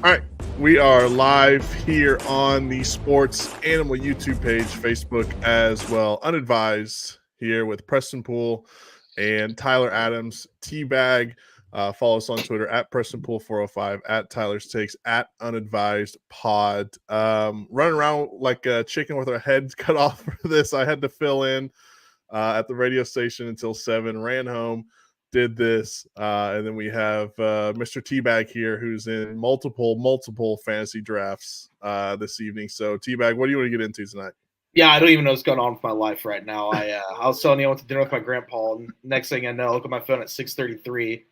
All right, we are live here on the Sports Animal YouTube page, Facebook as well. Unadvised here with Preston Poole and Tyler Adams. Teabag. Follow us on Twitter at Preston Poole 405, at Tyler's Takes, at Unadvised Pod. Running around like a chicken with our heads cut off for this. I had to fill in at the radio station until 7. Ran home, did this, and then we have Mr. Teabag here, who's in multiple fantasy drafts this evening. So, Teabag, what do you want to get into tonight? Yeah, I don't even know what's going on with my life right now. I was telling you I went to dinner with my grandpa, and next thing I know, I look at my phone at 6:33,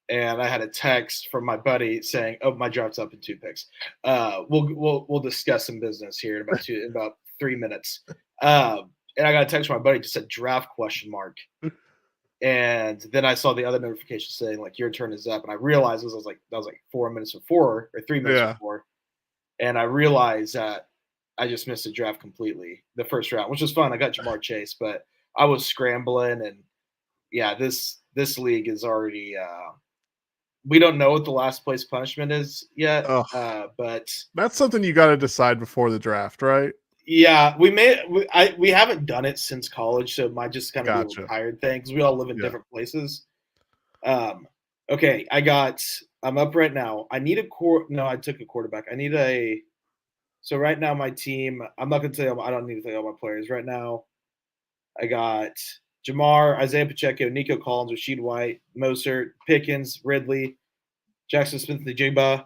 and I had a text from my buddy saying, "Oh, my draft's up in 2 picks." We'll discuss some business here in about 3 minutes. And I got a text from my buddy just said draft question mark. And then I saw the other notification saying like your turn is up, and I realized that was like 4 minutes before or 3 minutes Yeah. before, and I realized that I just missed the draft completely, the first round, which was fun. I got Jamar Chase, but I was scrambling, and yeah, this league is already. We don't know what the last place punishment is yet, Oh, but that's something you got to decide before the draft, right? yeah, we haven't done it since college, so it might just kind of be a Gotcha. retired thing because we all live in Yeah. different places. Um, okay, I'm up right now. I need a no, I took a quarterback. I need a so right now my team, I'm not gonna tell you I don't need to tell you all my players. Right now, I got Jamar, Isaiah Pacheco, Nico Collins, Rashid White, Mostert, Pickens, Ridley, Jackson Smith Najigba,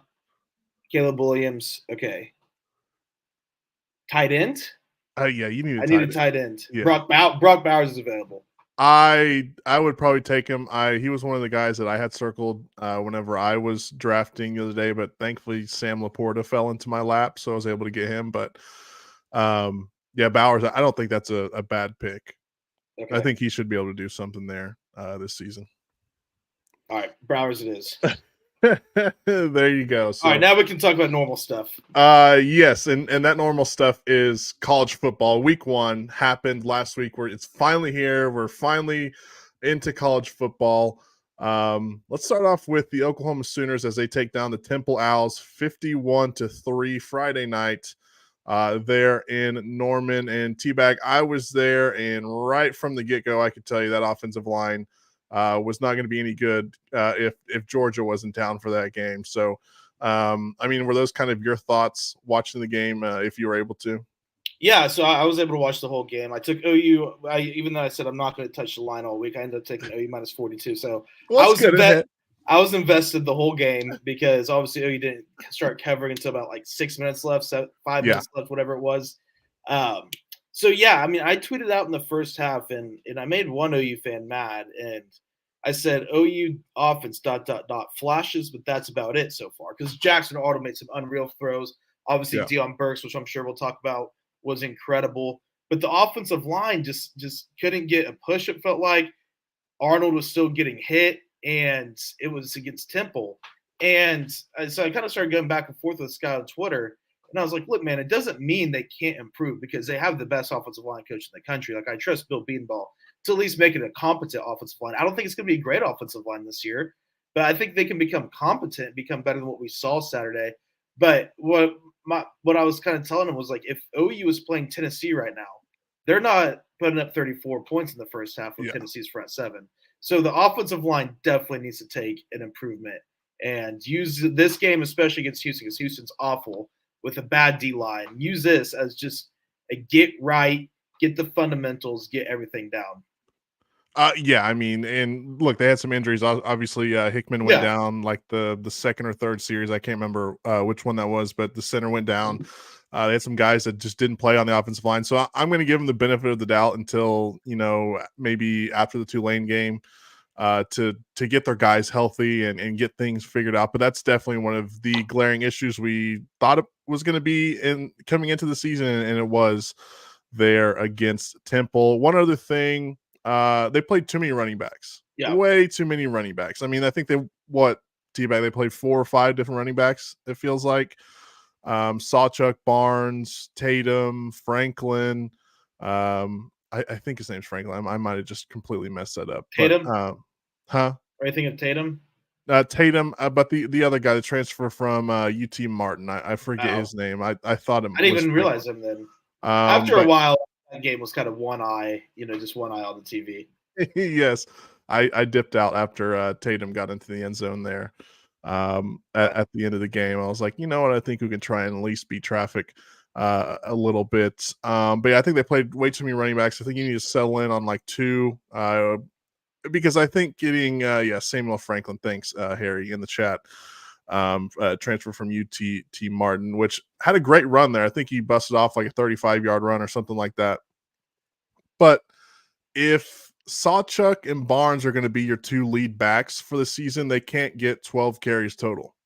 Caleb Williams. Okay. Tight end? Yeah, you need a I need a tight end. tight end. Yeah. Brock Bowers is available. I would probably take him. He was one of the guys that I had circled whenever I was drafting the other day, but thankfully Sam Laporta fell into my lap, so I was able to get him. But yeah, Bowers, I don't think that's a bad pick. Okay. I think he should be able to do something there this season. All right, Bowers it is. There you go. So, all right, now we can talk about normal stuff. Yes, and that normal stuff is college football. Week 1 happened last week, where it's finally here. We're finally into college football. Let's start off with the Oklahoma Sooners as they take down the Temple Owls 51-3 Friday night there in Norman. And Teabag, I was there, and right from the get-go, I could tell you that offensive line was not going to be any good if Georgia was in town for that game. So, I mean, were those kind of your thoughts watching the game if you were able to? Yeah, so I was able to watch the whole game. I took OU. Even though I said I'm not going to touch the line all week, I ended up taking OU minus 42. So Well, I that's was good. I was invested the whole game because obviously OU didn't start covering until about like 6 minutes left, 5 minutes left, whatever it was. So yeah, I mean, I tweeted out in the first half, and I made one OU fan mad, and I said OU offense ... flashes, but that's about it so far because Jackson Auto made some unreal throws. Obviously, Yeah. Deion Burks, which I'm sure we'll talk about, was incredible. But the offensive line just couldn't get a push. It felt like Arnold was still getting hit, and it was against Temple. And so I kind of started going back and forth with this guy on Twitter. And I was like, look, man, it doesn't mean they can't improve because they have the best offensive line coach in the country. Like, I trust Bill Beanball to at least make it a competent offensive line. I don't think it's going to be a great offensive line this year, but I think they can become competent, become better than what we saw Saturday. But what I was kind of telling him was like, if OU was playing Tennessee right now, they're not putting up 34 points in the first half with Tennessee's front seven. So the offensive line definitely needs to take an improvement and use this game, especially against Houston, because Houston's awful with a bad D line. Use this as just a get right, get the fundamentals, get everything down. Yeah, I mean, and look, they had some injuries. Obviously, Hickman went down like the second or third series. I can't remember which one that was, but the center went down. They had some guys that just didn't play on the offensive line. So I'm going to give them the benefit of the doubt until, maybe after the Tulane game to get their guys healthy and get things figured out. But that's definitely one of the glaring issues we thought it was going to be in coming into the season, and it was there against Temple. One other thing, they played too many running backs. Yeah. Way too many running backs. I mean, I think Teabag, they played 4 or 5 different running backs, it feels like. Sawchuck, Barnes, Tatum, Franklin. I think his name's Franklin. I might have just completely messed that up. Tatum? But, huh? Are you thinking of Tatum? Tatum, but the other guy, the transfer from UT Martin, I forget his name. I thought it I didn't was even Tatum. realize him then. After a while, that game was kind of one eye, just one eye on the TV. Yes, I dipped out after Tatum got into the end zone there. At the end of the game, I was like, you know what? I think we can try and at least beat traffic a little bit. But yeah, I think they played way too many running backs. I think you need to settle in on like 2. Because I think getting Samuel Franklin, thanks Harry in the chat, transfer from UT Martin, which had a great run there. I think he busted off like a 35-yard run or something like that. But if Sawchuk and Barnes are going to be your 2 lead backs for the season, they can't get 12 carries total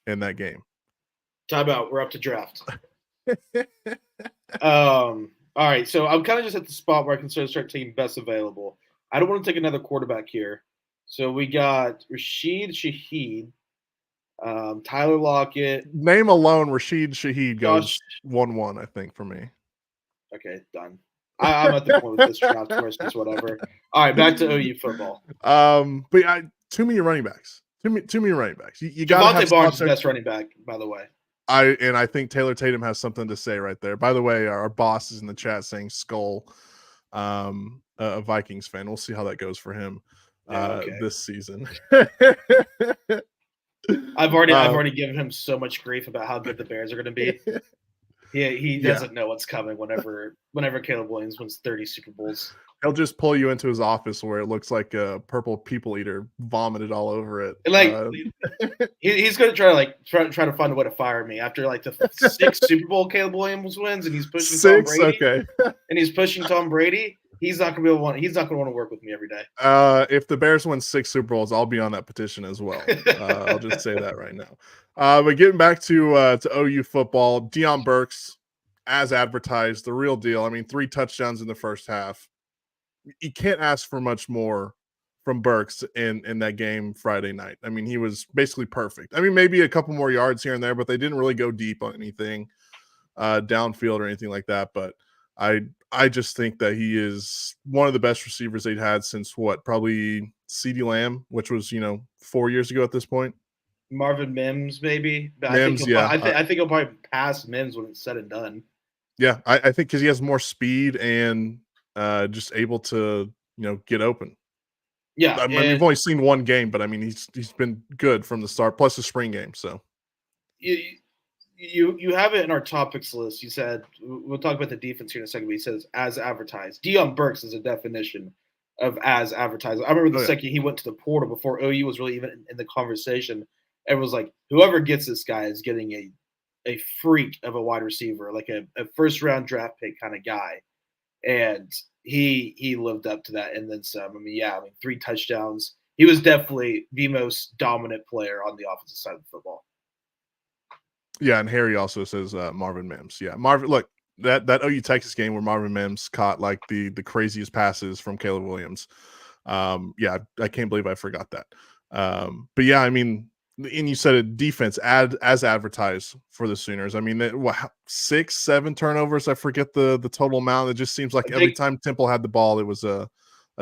in that game. Time out. We're up to draft. All right, so I'm kind of just at the spot where I can start taking best available. I don't want to take another quarterback here. So we got Rashid Shaheed, Tyler Lockett. Name alone, Rashid Shaheed goes 1-1, I think, for me. Okay, done. I'm at the point with this draft where it's just whatever. All right, back to OU football. But too many running backs. Too many running backs. You got to have Barnes is the best running back, by the way. I think Taylor Tatum has something to say right there. By the way, our boss is in the chat saying Skull, a Vikings fan. We'll see how that goes for him this season. I've already given him so much grief about how good the Bears are going to be. He doesn't know what's coming whenever Caleb Williams wins 30 Super Bowls. He'll just pull you into his office where it looks like a purple people eater vomited all over it. He's going to try to find a way to fire me after like the 6th Super Bowl Caleb Williams wins, and he's pushing Tom Brady. Okay. And he's pushing Tom Brady. He's not going to want to work with me every day. If the Bears win 6 Super Bowls, I'll be on that petition as well. I'll just say that right now. But getting back to OU football, Deion Burks, as advertised, the real deal. I mean, 3 touchdowns in the first half. You can't ask for much more from Burks in that game Friday night. I mean, he was basically perfect. I mean, maybe a couple more yards here and there, but they didn't really go deep on anything downfield or anything like that. But I just think that he is one of the best receivers they'd had since probably CeeDee Lamb, which was 4 years ago at this point. Marvin Mims, maybe. But Mims, I think he'll probably pass Mims when it's said and done. Yeah, I think because he has more speed and just able to get open. Yeah, I mean, we've only seen one game, but I mean he's been good from the start, plus the spring game. So you have it in our topics list. You said we'll talk about the defense here in a second. But he says as advertised. Deion Burks is a definition of as advertised. I remember the second he went to the portal before OU was really even in the conversation. Everyone was like, whoever gets this guy is getting a freak of a wide receiver, like a first round draft pick kind of guy. And he lived up to that and then some. I mean, 3 touchdowns. He was definitely the most dominant player on the offensive side of the football. Yeah, and Harry also says Marvin Mims. Yeah, Marvin. Look, that OU Texas game where Marvin Mims caught like the craziest passes from Caleb Williams. I can't believe I forgot that. But yeah, I mean, and you said it, defense as advertised for the Sooners. I mean, 6, 7 turnovers. I forget the total amount. It just seems like every time Temple had the ball, it was a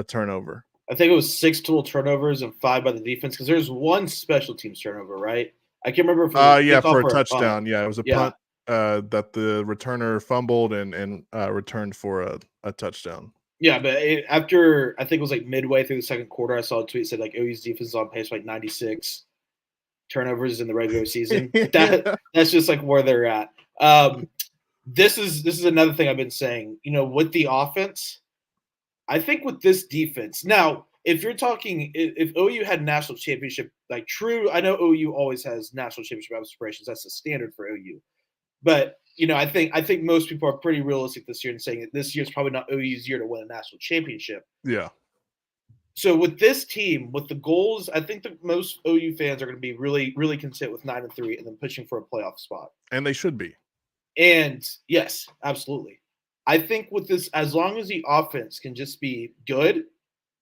turnover. I think it was 6 total turnovers and 5 by the defense because there's 1 special teams turnover, right? I can't remember if it was for a touchdown. Yeah, it was a punt that the returner fumbled and returned for a touchdown. Yeah, but after I think it was like midway through the second quarter, I saw a tweet that said like OU's defense is on pace for like 96 turnovers in the regular season. That's just like where they're at. This is another thing I've been saying. With the offense, I think with this defense now. If you're talking, if OU had national championship, like true, I know OU always has national championship aspirations. That's the standard for OU. But, I think most people are pretty realistic this year in saying that this year's probably not OU's year to win a national championship. Yeah. So with this team, with the goals, I think that most OU fans are going to be really, really content with 9-3 and then pushing for a playoff spot. And they should be. And yes, absolutely. I think with this, as long as the offense can just be good,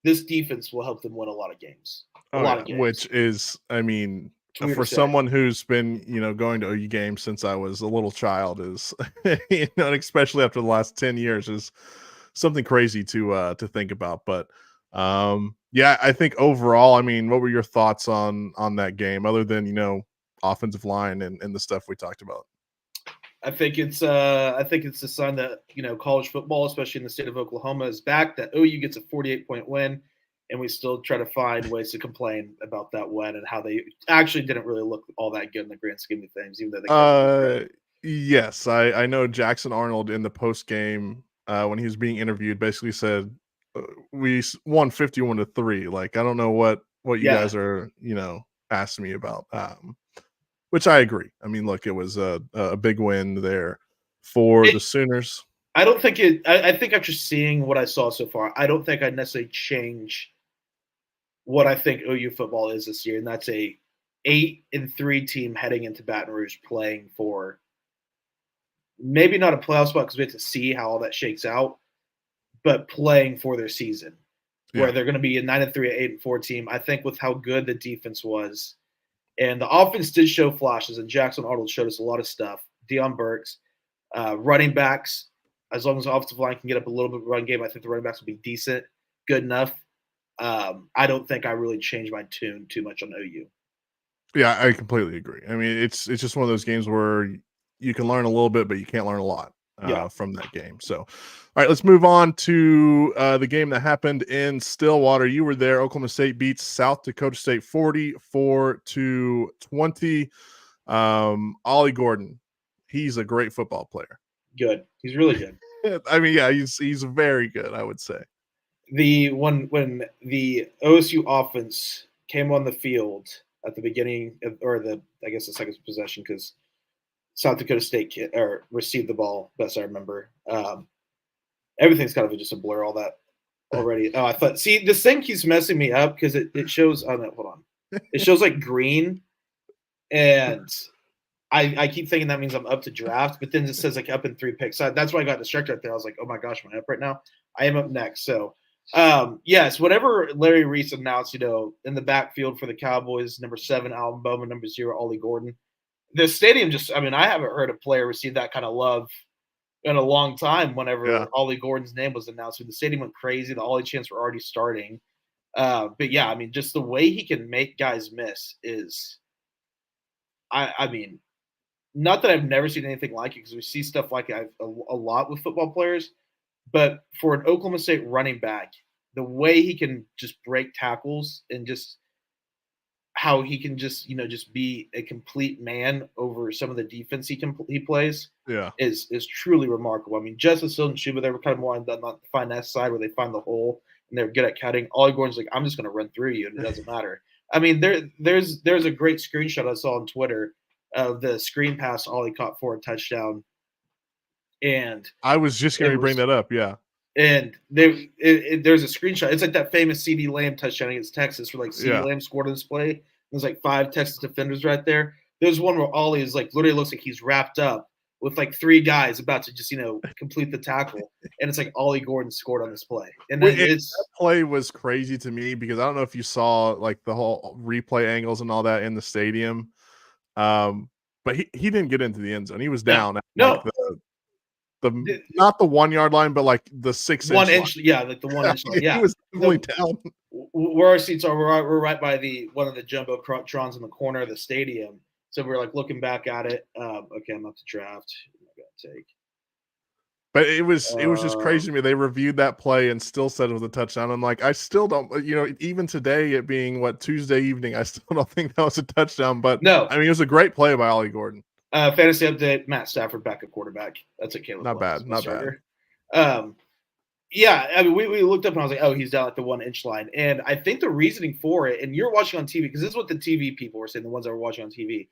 this defense will help them win a lot of games. A lot of games. Which is, I mean, for someone who's been, going to OU games since I was a little child is, and especially after the last 10 years is something crazy to think about. But Yeah, I think overall, I mean, what were your thoughts on that game other than, offensive line and the stuff we talked about? I think it's a sign that college football, especially in the state of Oklahoma, is back. That OU gets a 48-point win, and we still try to find ways to complain about that win and how they actually didn't really look all that good in the grand scheme of things, even though they got the Uh, credit. yes, I know Jackson Arnold in the post game, when he was being interviewed, basically said, "We won 51-3." Like, I don't know what you Yeah, guys are, asking me about. Which I agree. I mean, look, it was a big win there for it, the Sooners. I don't think it. I think after seeing what I saw so far, I don't think I'd necessarily change what I think OU football is this year, and that's a 8-3 team heading into Baton Rouge playing for maybe not a playoff spot because we have to see how all that shakes out, but playing for their season, where Yeah, they're going to be a 9-3, 8-4 team. I think with how good the defense was, and the offense did show flashes, and Jackson Arnold showed us a lot of stuff. Deion Burks, running backs, as long as the offensive line can get up a little bit of run game, I think the running backs will be decent, good enough. I don't think I really changed my tune too much on OU. yeah, I completely agree. I mean, it's just one of those games where you can learn a little bit, but you can't learn a lot Yeah, from that game. So, all right, let's move on to the game that happened in Stillwater. You were there. Oklahoma State beats South Dakota State 44-20. Ollie Gordon, he's a great football player. good. He's really good. I mean, yeah, he's very good, I would say. The when the OSU offense came on the field at the beginning or the I guess the second possession because South Dakota State received the ball, best I remember. Everything's kind of just a blur. All that already. Oh, I thought. See, this thing keeps messing me up because it shows. Oh no, hold on. It shows like green, and I keep thinking that means I'm up to draft, but then it says like up in 3 picks. That's why I got distracted right there. I was like, oh my gosh, am I up right now? I am up next. So, yes, whatever Larry Reese announced, in the backfield for the Cowboys, number 7, Alvin Bowman, number 0, Ollie Gordon. The stadium just, I mean, I haven't heard a player receive that kind of love in a long time Yeah. whenever Ollie Gordon's name was announced. The stadium went crazy. The Ollie chants were already starting. But yeah, I mean, just the way he can make guys miss is, I mean, not that I've never seen anything like it because we see stuff like it a lot with football players, but for an Oklahoma State running back, the way he can just break tackles and just how he can just be a complete man over some of the defense he plays Yeah. is truly remarkable. I mean, Justice Hill and Schuba, they were kind of more on the finesse side where they find the hole and they're good at cutting. Ollie Gordon's like, I'm just going to run through you and it doesn't matter. I mean, there's a great screenshot I saw on Twitter of the screen pass Ollie caught for a touchdown, and I was just it going to bring was that up. Yeah. there's a screenshot. It's like that famous CD Lamb touchdown against Texas, where like CD Yeah. Lamb scored on this play. There's like 5 Texas defenders right there. There's one where Ollie is like literally looks like he's wrapped up with like 3 guys about to just complete the tackle, and it's like Ollie Gordon scored on this play, and then That play was crazy to me because I don't know if you saw like the whole replay angles and all that in the stadium. But he didn't get into the end zone. He was no down at like no the the, not the 1 yard line, but like the 6 inch line. 1 inch, yeah, like the 1 inch line, He yeah. was definitely The, down. where our seats are, we're right by the one of the jumbotrons in the corner of the stadium. So we're like looking back at it. Okay, I'm up to draft. I gotta take. But it was just crazy Um, to me. They reviewed that play and still said it was a touchdown. I'm like, I still don't, even today, it being Tuesday evening, I still don't think that was a touchdown. But no, I mean, it was a great play by Ollie Gordon. fantasy update: Matt Stafford back at quarterback. That's a Caleb Not Williams, bad, my not bad. starter. Um, yeah, I mean, we looked up and I was like, oh, he's down at the 1 inch line, and I think the reasoning for it, and you're watching on TV because this is what the TV people were saying, the ones that were watching on TV.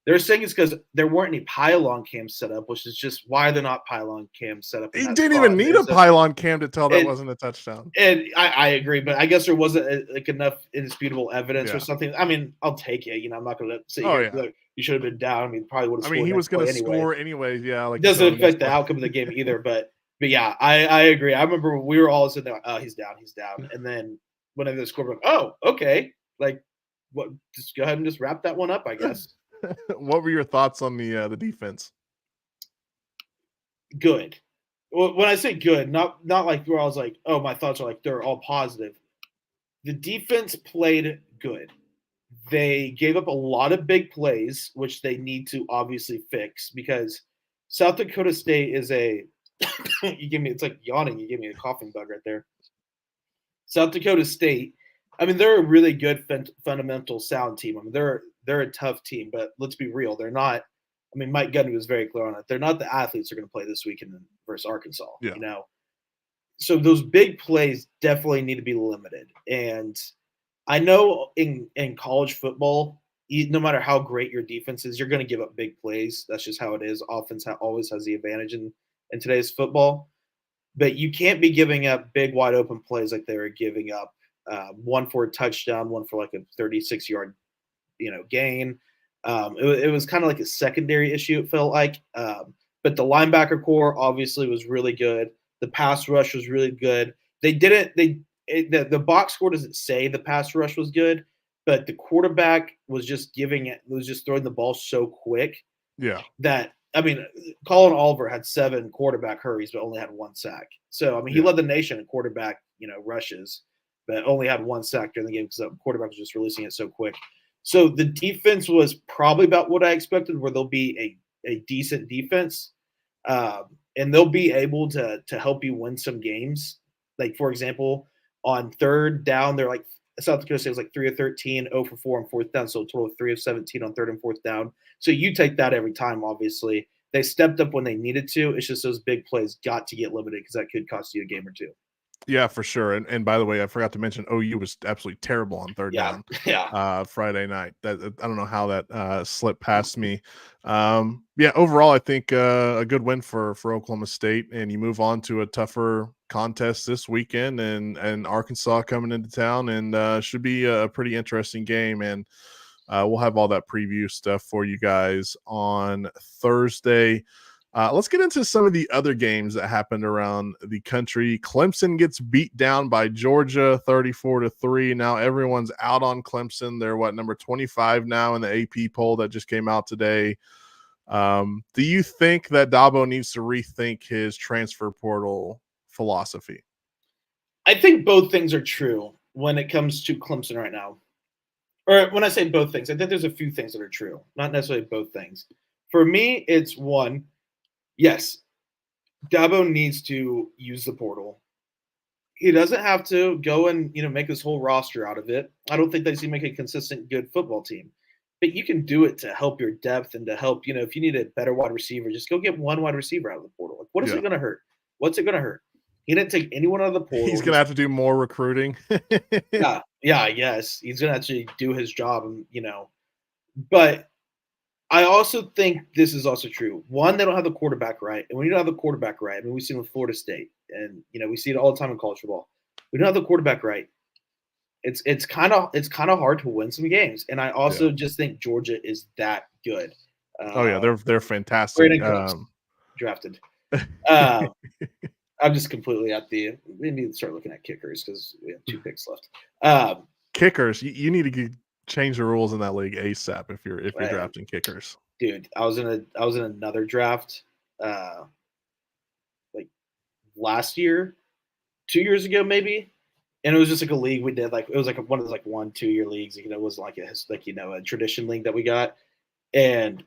They're saying it's because there weren't any pylon cams set up, which is just why they're not pylon cams set up in He that didn't spot. even need a pylon cam to tell that And wasn't a touchdown. and I agree, but I guess there wasn't like enough indisputable evidence or Yeah. something. I mean, I'll take it. I'm not going to sit Oh here and be yeah. like, you should have been down. I mean, probably would have I mean, scored he was next going play to anyway. score anyways. Yeah, like It you said doesn't on the next affect the play. outcome of the game either. But yeah, I agree. I remember we were all sitting there, oh, he's down, and then whenever the score, like, oh, okay, like what? Just go ahead and just wrap that one up, I guess. What were your thoughts on the defense? Good. Well, when I say good, not like where I was like, oh, my thoughts are like they're all positive. The defense played good. They gave up a lot of big plays, which they need to obviously fix because South Dakota State is a you give me it's like yawning, you give me a coughing bug right there. South Dakota State, I mean, they're a really good fundamental sound team. I mean, they're a tough team, but let's be real, they're not. I mean, Mike Gundy was very clear on it. They're not the athletes they're going to play this weekend versus Arkansas. Yeah. You know, so those big plays definitely need to be limited. And I know in college football, no matter how great your defense is, you're going to give up big plays. That's just how it is. Offense always has the advantage in today's football. But you can't be giving up big, wide open plays like they were giving up. One for a touchdown, one for like a 36-yard, gain. It was kind of like a secondary issue. It felt like, but the linebacker core obviously was really good. The pass rush was really good. The box score doesn't say the pass rush was good, but the quarterback was just throwing the ball so quick. Yeah. That, I mean, Colin Oliver had 7 quarterback hurries, but only had 1 sack. So, I mean, he led the nation in quarterback, rushes, but only had 1 sack during the game because the quarterback was just releasing it so quick. So the defense was probably about what I expected, where they'll be a decent defense, and they'll be able to help you win some games. Like, for example, on third down, they're like South Dakota State was like 3 of 13, 0 for 4 on fourth down, so a total of 3 of 17 on third and fourth down. So you take that every time, obviously. They stepped up when they needed to. It's just those big plays got to get limited because that could cost you a game or two. Yeah, for sure. And by the way, I forgot to mention OU was absolutely terrible on third down. Yeah. Friday night. That I don't know how that slipped past me. Overall, I think a good win for Oklahoma State, and you move on to a tougher contest this weekend, and Arkansas coming into town, and should be a pretty interesting game. And we'll have all that preview stuff for you guys on Thursday. Let's get into some of the other games that happened around the country. Clemson gets beat down by Georgia 34-3. Now everyone's out on Clemson. They're number 25 now in the AP poll that just came out today. Do you think that Dabo needs to rethink his transfer portal philosophy? I think both things are true when it comes to Clemson right now. Or when I say both things, I think there's a few things that are true, not necessarily both things. For me, it's one, yes, Dabo needs to use the portal. He doesn't have to go and make his whole roster out of it. I don't think that he's going to make a consistent, good football team. But you can do it to help your depth and to help, if you need a better wide receiver, just go get one wide receiver out of the portal. Like, what is it going to hurt? What's it going to hurt? He didn't take anyone out of the portal. He's going to have to do more recruiting. Yeah, yes. He's going to actually do his job, But I also think this is also true. One, they don't have the quarterback right. And when you don't have the quarterback right, I mean, we've seen with Florida State, and, we see it all the time in college football. We don't have the quarterback right. It's kind of hard to win some games. And I also just think Georgia is that good. They're fantastic. Drafted. I'm just completely we need to start looking at kickers because we have 2 picks left. Kickers, you need to change the rules in that league ASAP if you're drafting kickers. Dude, I was in another draft like last year, 2 years ago maybe, and it was just like a league we did. Like, it was like one of those 1-2 year leagues. It wasn't like a tradition league that we got, and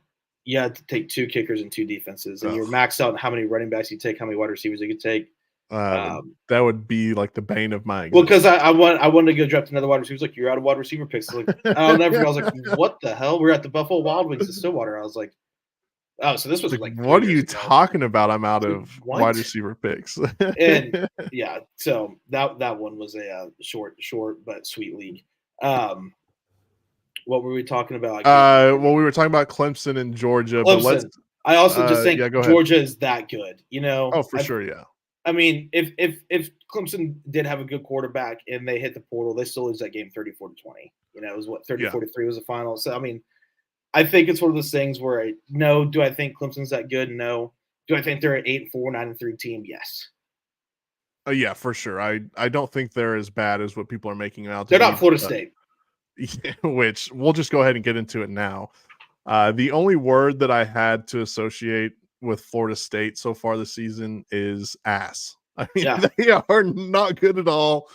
you had to take 2 kickers and 2 defenses, and you're maxed out on how many running backs you take, how many wide receivers you could take. That would be like the bane of my existence. Well, because I wanted to go draft another wide receiver. He was like, you're out of wide receiver picks. Like, I'll never forget. I was like, what the hell? We're at the Buffalo Wild Wings in Stillwater. I was like, oh, so this was like what are you talking about? I'm out of wide receiver picks. And yeah, so that one was a short but sweet league. What were we talking about? We were talking about Clemson and Georgia. Clemson. But I also just think Georgia is that good. Oh, for sure, yeah. I mean, if Clemson did have a good quarterback and they hit the portal, they still lose that game 34-20. It was 34-3 was the final. So I mean, I think it's one of those things where do I think Clemson's that good? No. Do I think they're an 8-4, 9-3 team? Yes. Yeah, for sure. I don't think they're as bad as what people are making them out to be. They're not Florida State. Which we'll just go ahead and get into it now. The only word that I had to associate with Florida State so far this season is ass. I mean, they are not good at all.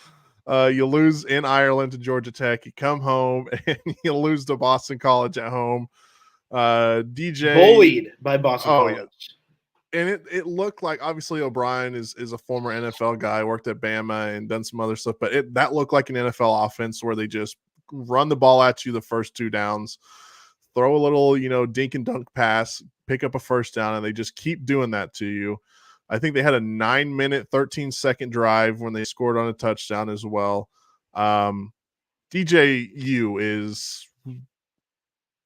You lose in Ireland to Georgia Tech. You come home and you lose to Boston College at home. DJ Bullied by Boston Oh yeah, College. and it looked like, obviously O'Brien is a former NFL guy, worked at Bama and done some other stuff, but that looked like an NFL offense where they just run the ball at you the first 2 downs, throw a little, dink and dunk pass, pick up a first down, and they just keep doing that to you. I think they had a 9-minute, 13-second drive when they scored on a touchdown as well. DJU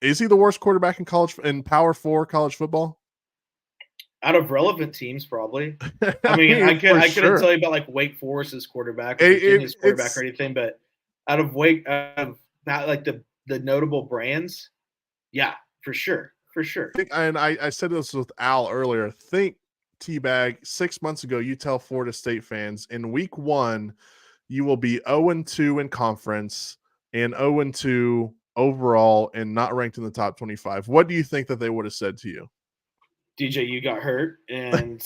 is he the worst quarterback in Power 4 college football? Out of relevant teams, probably. I mean, I couldn't tell you about like Wake Forest's quarterback or Virginia's quarterback or anything, but out of the notable brands, yeah, for sure. I said this with Al earlier. Think Teabag 6 months ago. You tell Florida State fans in week 1 you will be 0-2 in conference and 0-2 overall and not ranked in the top 25. What do you think that they would have said to you? DJU got hurt and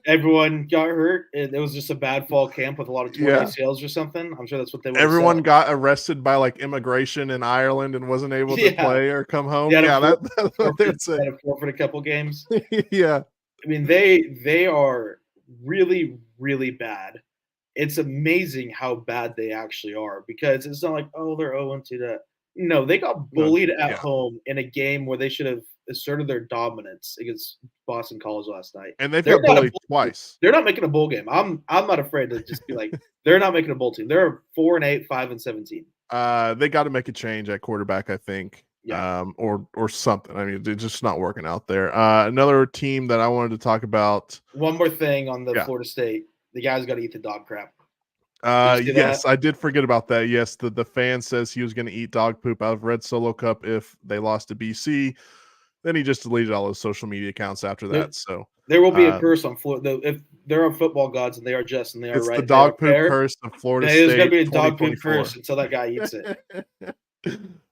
everyone got hurt. It was just a bad fall camp with a lot of torn ACLs or something. I'm sure that's what they would have Everyone said. got arrested by like immigration in Ireland and wasn't able to play or come home. That's what they would say. Had to forfeit a couple games. Yeah. I mean, they are really, really bad. It's amazing how bad they actually are, because it's not like, oh, they're 0-2. No, they got bullied at home in a game where they should have asserted their dominance against Boston College last night. And they've got bullied twice. They're not making a bowl game. I'm not afraid to just be like, they're not making a bowl team. They're 4-8, 5-17. They got to make a change at quarterback, I think. Yeah. Or something. I mean, it's just not working out there. Another team that I wanted to talk about. One more thing on the Florida State. The guy's got to eat the dog crap. Yes, I did forget about that. Yes, the fan says he was going to eat dog poop out of Red Solo Cup if they lost to BC. Then he just deleted all his social media accounts after that. So there will be a curse on Florida. If there are football gods and they are just and they are it's right, the dog poop curse of Florida State. There's going to be a dog poop curse until that guy eats it.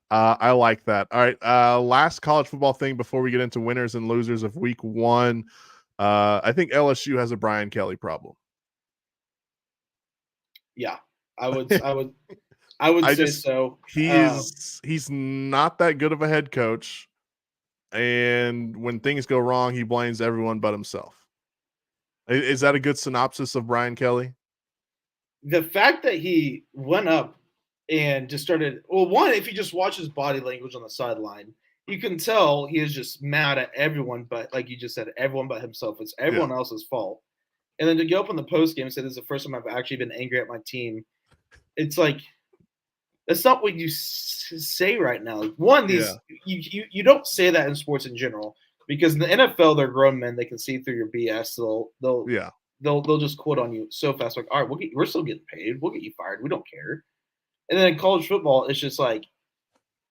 I like that. All right. Last college football thing before we get into winners and losers of week 1. I think LSU has a Brian Kelly problem. Yeah, I would say so. He's not that good of a head coach. And when things go wrong, he blames everyone but himself. Is that a good synopsis of Brian Kelly? The fact that he went up and just started, one, if you just watch his body language on the sideline, you can tell he is just mad at everyone, but like you just said, everyone but himself. It's everyone else's fault. And then to go up on the post game and say, this is the first time I've actually been angry at my team. It's like, that's not what you say right now. One, you don't say that in sports in general, because in the NFL, they're grown men. They can see through your BS. They'll just quote on you so fast. Like, all right, we're still getting paid. We'll get you fired. We don't care. And then in college football, it's just like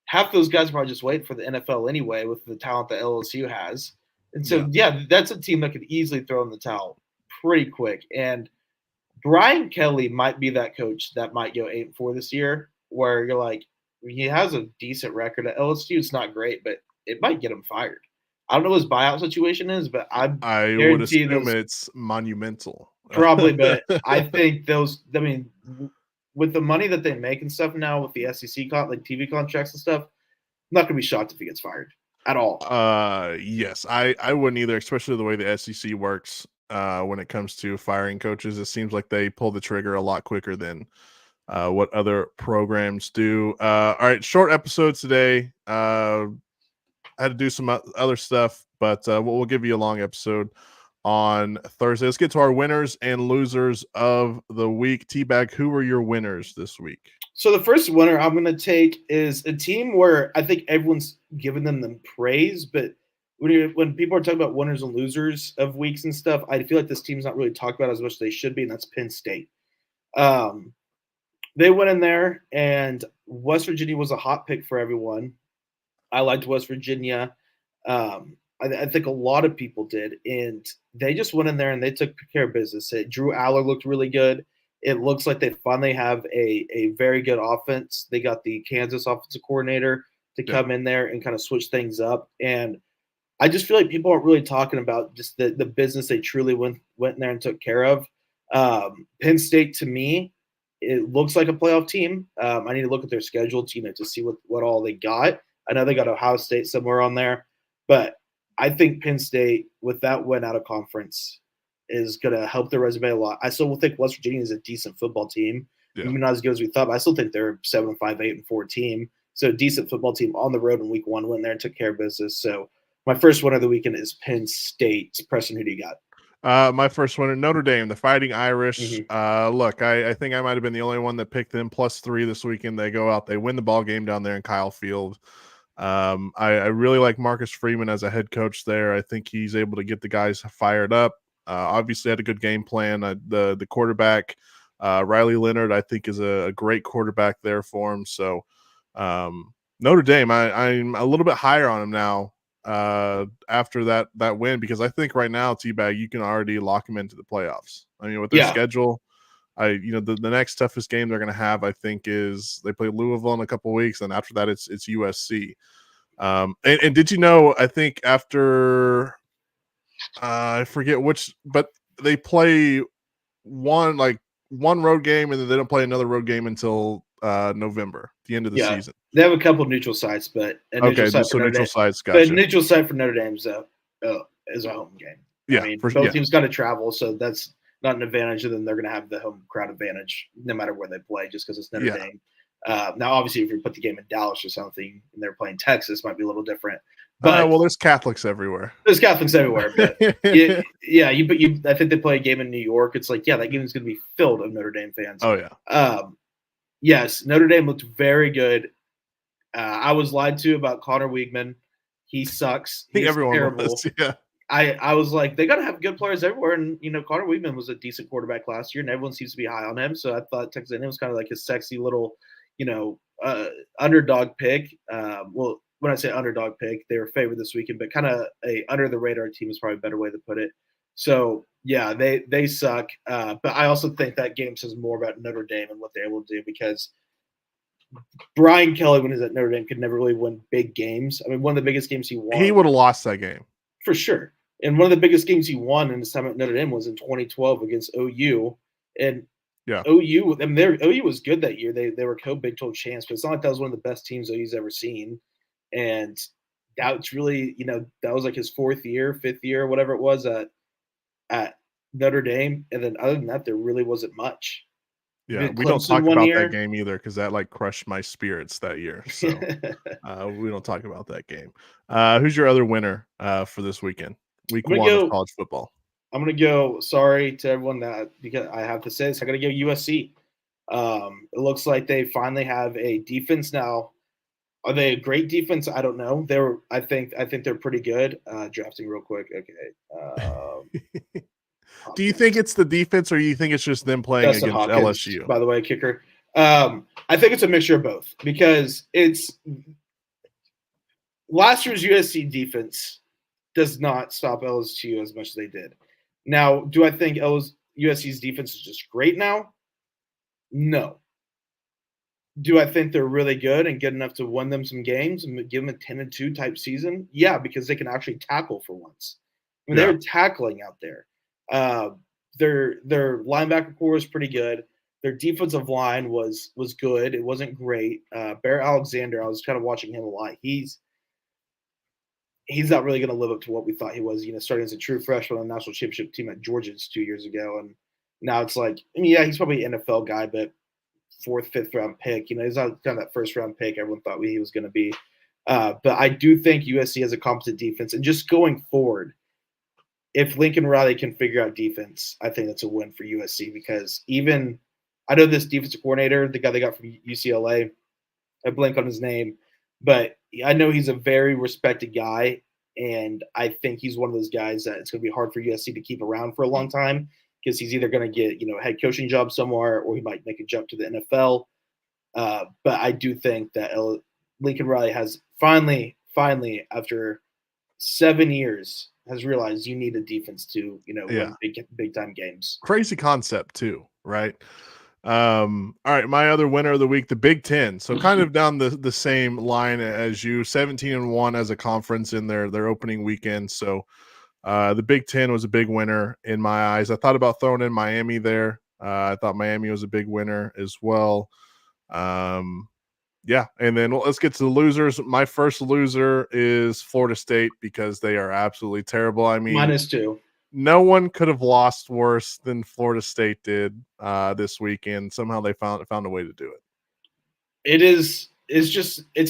half those guys are probably just waiting for the NFL anyway with the talent that LSU has. And so, that's a team that could easily throw in the towel pretty quick. And Brian Kelly might be that coach that might go 8-4 this year, where you're like, he has a decent record at LSU. It's not great, but it might get him fired. I don't know what his buyout situation is, but I would assume it's monumental. Probably, but I think with the money that they make and stuff now with the SEC like TV contracts and stuff, I'm not going to be shocked if he gets fired at all. Yes, I wouldn't either, especially the way the SEC works when it comes to firing coaches. It seems like they pull the trigger a lot quicker than what other programs do. All right, short episodes today. I had to do some other stuff, but we'll give you a long episode on Thursday. Let's get to our winners and losers of the week. Teabag, who were your winners this week? So the first winner I'm going to take is a team where I think everyone's giving them the praise, but when people are talking about winners and losers of weeks and stuff, I feel like this team's not really talked about as much as they should be, and that's Penn State. They went in there, and West Virginia was a hot pick for everyone. I liked West Virginia. I think a lot of people did, and they just went in there and they took care of business. Drew Aller looked really good. It looks like they finally have a very good offense. They got the Kansas offensive coordinator to come in there and kind of switch things up. And I just feel like people aren't really talking about just the business they truly went in there and took care of. Penn State, to me, it looks like a playoff team. I need to look at their schedule to see what all they got. I know they got Ohio State somewhere on there, but I think Penn State, with that win out of conference, is going to help their resume a lot. I still think West Virginia is a decent football team, Yeah. maybe not as good as we thought. But I still think they're 7-5, 8-4 team. So a decent football team on the road in week 1, went there and took care of business. So my first one of the weekend is Penn State. Preston, who do you got? My first one, Notre Dame, the Fighting Irish. Mm-hmm. Look, I think I might have been the only one that picked them +3 this weekend. They go out, they win the ball game down there in Kyle Field. I really like Marcus Freeman as a head coach there. I think he's able to get the guys fired up. Obviously had a good game plan. The quarterback, Riley Leonard, I think is a great quarterback there for him. So Notre Dame, I'm a little bit higher on him now after that win, because I think right now, Teabag, you can already lock them into the playoffs. I mean, with their schedule, the next toughest game they're going to have, I think, is they play Louisville in a couple weeks, and after that, it's USC. And did you know? I think after I forget which, but they play one road game, and then they don't play another road game until November, the end of the season. They have a couple of neutral sites, but a neutral site for Notre Dame. Sites, But gotcha. neutral site for Notre Dame is a home game. Yeah, I mean, both teams got to travel, so that's not an advantage. And then they're going to have the home crowd advantage no matter where they play, just because it's Notre Dame. Now, obviously, if you put the game in Dallas or something and they're playing Texas, it might be a little different. But well, there's Catholics everywhere. There's Catholics everywhere, but I think they play a game in New York. It's like, that game is going to be filled with Notre Dame fans. Oh yeah. Yes, Notre Dame looked very good. I was lied to about Connor Weigman. He sucks. He's terrible. Was, yeah. I was like, they got to have good players everywhere, and Connor Weigman was a decent quarterback last year, and everyone seems to be high on him. So I thought Texas A&M was kind of like his sexy little, underdog pick. Well, when I say underdog pick, they were favored this weekend, but kind of a under the radar team is probably a better way to put it. So yeah, they suck. But I also think that game says more about Notre Dame and what they're able to do, because Brian Kelly, when he was at Notre Dame, could never really win big games. I mean, one of the biggest games he won, he would have lost that game for sure. And one of the biggest games he won in his time at Notre Dame was in 2012 against OU. And OU, I mean, OU was good that year. They were co-Big 12 champs, but it's not like that was one of the best teams OU's ever seen. And that's really, that was like his 4th year, 5th year, whatever it was at Notre Dame. And then other than that, there really wasn't much. Yeah, we don't talk about that game either, because that crushed my spirits that year. So we don't talk about that game. Who's your other winner for this weekend? Week 1 of college football. I'm going to go, sorry to everyone because I have to say this, I got to go USC. It looks like they finally have a defense now. Are they a great defense? I don't know. I think they're pretty good. Drafting real quick. Okay. Do you think it's the defense, or you think it's just them playing against LSU? By the way, kicker. I think it's a mixture of both, because it's last year's USC defense does not stop LSU as much as they did. Now, do I think USC's defense is just great now? No. Do I think they're really good and good enough to win them some games and give them a 10-2 type season? Yeah, because they can actually tackle for once. I mean, they're tackling out there. Their linebacker core is pretty good. Their defensive line was good. It wasn't great. Bear Alexander, I was kind of watching him a lot. He's not really going to live up to what we thought he was. Starting as a true freshman on the national championship team at Georgia 2 years ago, and now it's like, I mean, yeah, he's probably an NFL guy, but 4th, 5th round pick. He's not kind of that 1st round pick everyone thought he was going to be. But I do think USC has a competent defense, and just going forward, if Lincoln Riley can figure out defense, I think that's a win for USC, because I know this defensive coordinator, the guy they got from UCLA, I blank on his name, but I know he's a very respected guy, and I think he's one of those guys that it's going to be hard for USC to keep around for a long time, because he's either going to get a head coaching job somewhere, or he might make a jump to the NFL. But I do think that Lincoln Riley has finally, after 7 years, has realized you need a defense to win big time games. Crazy concept too, right? All right, my other winner of the week, the Big Ten. So kind of down the same line as you, 17-1 as a conference in their opening weekend. So the Big Ten was a big winner in my eyes. I thought about throwing in Miami there. I thought Miami was a big winner as well. Yeah, and then let's get to the losers. My first loser is Florida State because they are absolutely terrible. I mean, -2. No one could have lost worse than Florida State did this weekend. Somehow they found a way to do It's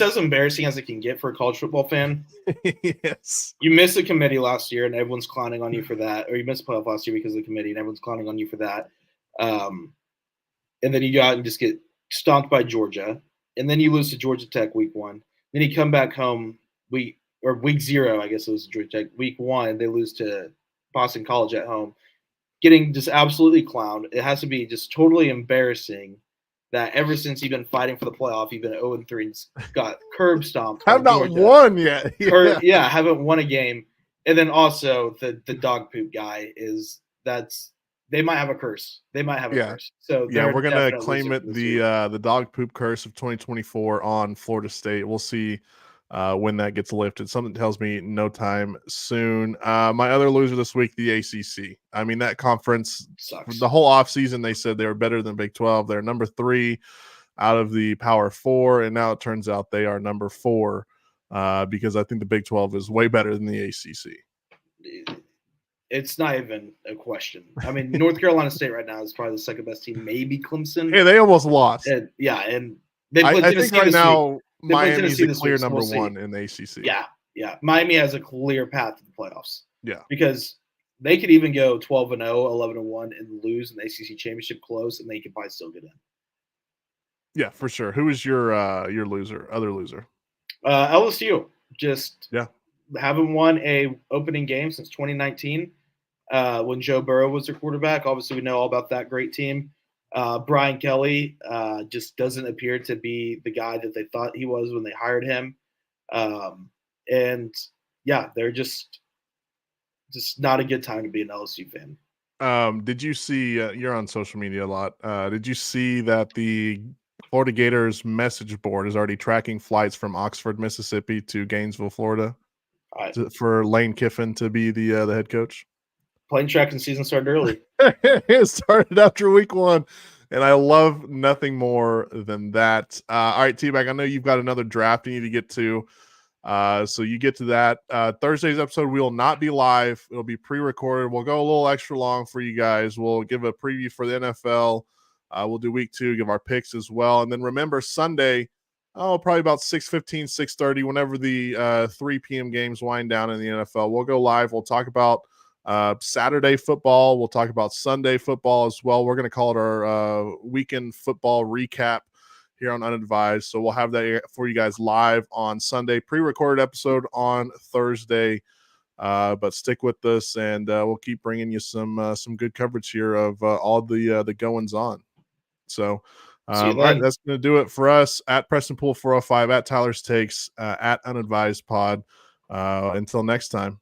as embarrassing as it can get for a college football fan. it. Yes. You missed the committee last year, and everyone's clowning on you for that. Or you missed the playoff last year because of the committee, and everyone's clowning on you for that. And then you go out and just get stomped by Georgia, and then you lose to Georgia Tech week 1. Then you come back home week 0, I guess it was Georgia Tech. Week 1, they lose to Boston College at home, getting just absolutely clowned. It has to be just totally embarrassing that ever since you've been fighting for the playoff, you've been 0-3 and got curb stomped. Have not won yet. Yeah, haven't won a game. And then also the dog poop guy they might have a curse. They might have a curse. So yeah, we're gonna claim it the dog poop curse of 2024 on Florida State. We'll see when that gets lifted. Something tells me no time soon. My other loser this week, the ACC. I mean, that conference sucks. The whole offseason, they said they were better than Big 12. They're number 3 out of the Power 4, and now it turns out they are number 4 because I think the Big 12 is way better than the ACC. It's not even a question. I mean, North Carolina State right now is probably the second best team, maybe Clemson. Yeah, they almost lost. And they play I think right now Miami's the clear number 1 in the ACC. Yeah. Miami has a clear path to the playoffs. Yeah. Because they could even go 12-0, 11-1, and lose in the ACC championship close, and they could probably still get in. Yeah, for sure. Who is your other loser? LSU. Just haven't won a opening game since 2019 when Joe Burrow was their quarterback. Obviously, we know all about that great team. Brian Kelly just doesn't appear to be the guy that they thought he was when they hired him. And they're just not a good time to be an LSU fan. Did you see you're on social media a lot? Did you see that the Florida Gators message board is already tracking flights from Oxford, Mississippi to Gainesville, Florida for Lane Kiffin to be the head coach? Plane tracking season started early. It started after week 1, and I love nothing more than that. All right, Teabag, I know you've got another draft you need to get to. So you get to that. Thursday's episode will not be live. It'll be pre-recorded. We'll go a little extra long for you guys. We'll give a preview for the NFL. We'll do week 2, give our picks as well. And then remember Sunday, probably about 6:15, 6:30, whenever the 3 p.m. games wind down in the NFL, we'll go live. We'll talk about Saturday football. We'll talk about Sunday football as well. We're going to call it our weekend football recap here on Unadvised. So we'll have that for you guys live on Sunday, pre-recorded episode on Thursday. But stick with us, and we'll keep bringing you some good coverage here of all the goings on. So, all right, that's going to do it for us at Preston Pool 405, at Tyler's Takes, at Unadvised Pod. Until next time.